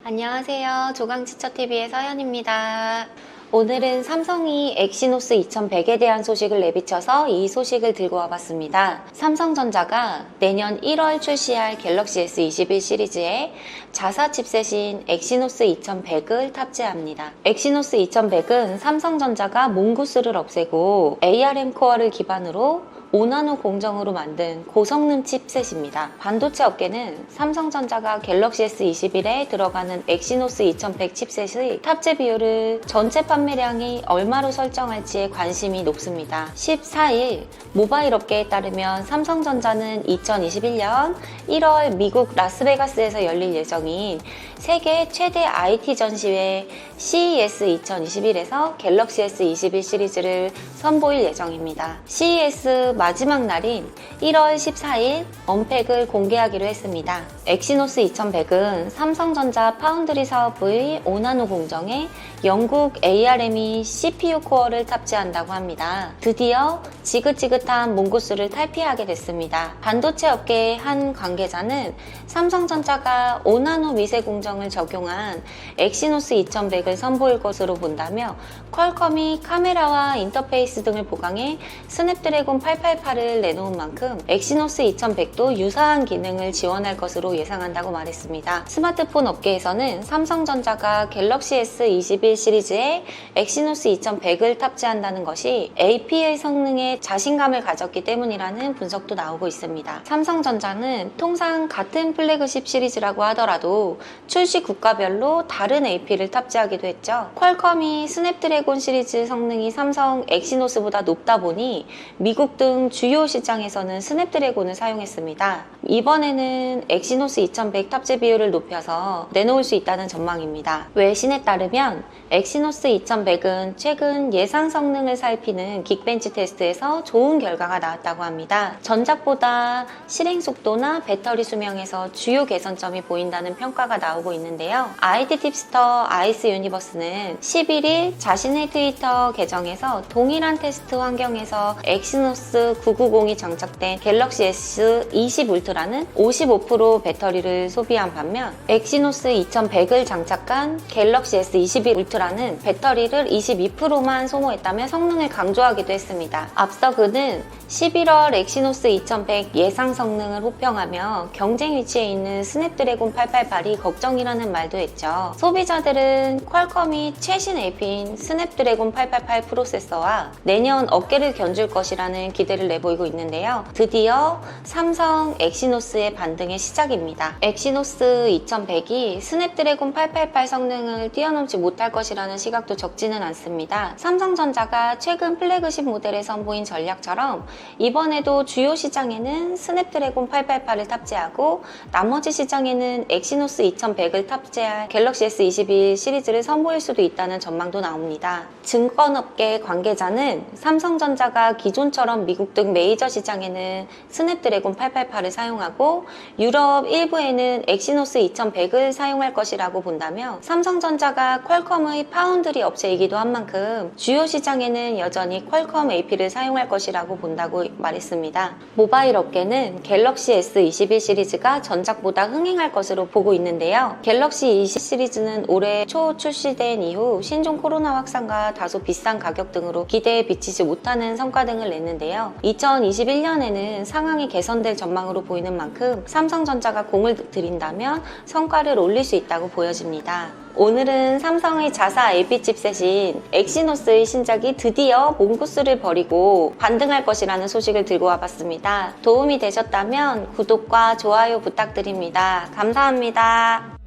안녕하세요. 조강지처TV의 서연입니다. 오늘은 삼성이 엑시노스 2100에 대한 소식을 내비쳐서 이 소식을 들고 와봤습니다. 삼성전자가 내년 1월 출시할 갤럭시 S21 시리즈에 자사 칩셋인 엑시노스 2100을 탑재합니다. 엑시노스 2100은 삼성전자가 몽고스를 없애고 ARM 코어를 기반으로 5나노 공정으로 만든 고성능 칩셋입니다. 반도체 업계는 삼성전자가 갤럭시 S21에 들어가는 엑시노스 2100 칩셋의 탑재 비율을 전체 판매량이 얼마로 설정할지에 관심이 높습니다. 14일 모바일 업계에 따르면 삼성전자는 2021년 1월 미국 라스베가스에서 열릴 예정인 세계 최대 IT 전시회 CES 2021에서 갤럭시 S21 시리즈를 선보일 예정입니다. CES 마지막 날인 1월 14일 언팩을 공개하기로 했습니다. 엑시노스 2100은 삼성전자 파운드리 사업부의 5나노 공정에 영국 ARM이 CPU 코어를 탑재한다고 합니다. 드디어 지긋지긋한 몽고스를 탈피하게 됐습니다. 반도체 업계의 한 관계자는 삼성전자가 5나노 미세 공정을 적용한 엑시노스 2100을 선보일 것으로 본다며 퀄컴이 카메라와 인터페이스 등을 보강해 스냅드래곤 888을 내놓은 만큼 엑시노스 2100도 유사한 기능을 지원할 것으로 예상한다고 말했습니다. 스마트폰 업계에서는 삼성전자가 갤럭시 S21 시리즈에 엑시노스 2100을 탑재한다는 것이 AP의 성능에 자신감을 가졌기 때문이라는 분석도 나오고 있습니다. 삼성전자는 통상 같은 플래그십 시리즈라고 하더라도 출시 국가별로 다른 AP를 탑재하기도 했죠. 퀄컴이 스냅드래곤 시리즈 성능이 삼성 엑시노스보다 높다 보니 미국 등 주요 시장에서는 스냅드래곤을 사용했습니다. 이번에는 엑시노스 2100 탑재 비율을 높여서 내놓을 수 있다는 전망입니다. 외신에 따르면 엑시노스 2100은 최근 예상 성능을 살피는 긱벤치 테스트에서 좋은 결과가 나왔다고 합니다. 전작보다 실행 속도나 배터리 수명에서 주요 개선점이 보인다는 평가가 나오고 있는데요. IT 팁스터 아이스 유니버스는 11일 자신의 트위터 계정에서 동일한 테스트 환경에서 엑시노스 990이 장착된 갤럭시 S20 울트라는 55% 배터리를 소비한 반면 엑시노스 2100을 장착한 갤럭시 S21 울트라는 배터리를 22%만 소모했다며 성능을 강조하기도 했습니다. 앞서 그는 11월 엑시노스 2100 예상 성능을 호평하며 경쟁 위치에 있는 스냅드래곤 888이 걱정이라는 말도 했죠. 소비자들은 퀄컴이 최신 AP인 스냅드래곤 888 프로세서와 내년 어깨를 견줄 것이라는 기대를 내보이고 있는데요. 드디어 삼성 엑시노스의 반등의 시작입니다. 엑시노스 2100이 스냅드래곤 888 성능을 뛰어넘지 못할 것이라는 시각도 적지는 않습니다. 삼성전자가 최근 플래그십 모델에 선보인 전략처럼 이번에도 주요 시장에는 스냅드래곤 888을 탑재하고 나머지 시장에는 엑시노스 2100을 탑재할 갤럭시 S21 시리즈를 선보일 수도 있다는 전망도 나옵니다. 증권업계 관계자는 삼성전자가 기존처럼 미국 등 메이저 시장에는 스냅드래곤 888을 사용하고 유럽 일부에는 엑시노스 2100을 사용할 것이라고 본다며 삼성전자가 퀄컴의 파운드리 업체이기도 한 만큼 주요 시장에는 여전히 퀄컴 AP를 사용할 것이라고 본다고 말했습니다. 모바일 업계는 갤럭시 S21 시리즈가 전작보다 흥행할 것으로 보고 있는데요. 갤럭시 20 시리즈는 올해 초 출시된 이후 신종 코로나 확산과 다소 비싼 가격 등으로 기대에 비치지 못하는 성과 등을 냈는데요. 2021년에는 상황이 개선될 전망으로 보이는 만큼 삼성전자가 공을 들인다면 성과를 올릴 수 있다고 보여집니다. 오늘은 삼성의 자사 AP 칩셋인 엑시노스의 신작이 드디어 몽고스를 버리고 반등할 것이라는 소식을 들고 와봤습니다. 도움이 되셨다면 구독과 좋아요 부탁드립니다. 감사합니다.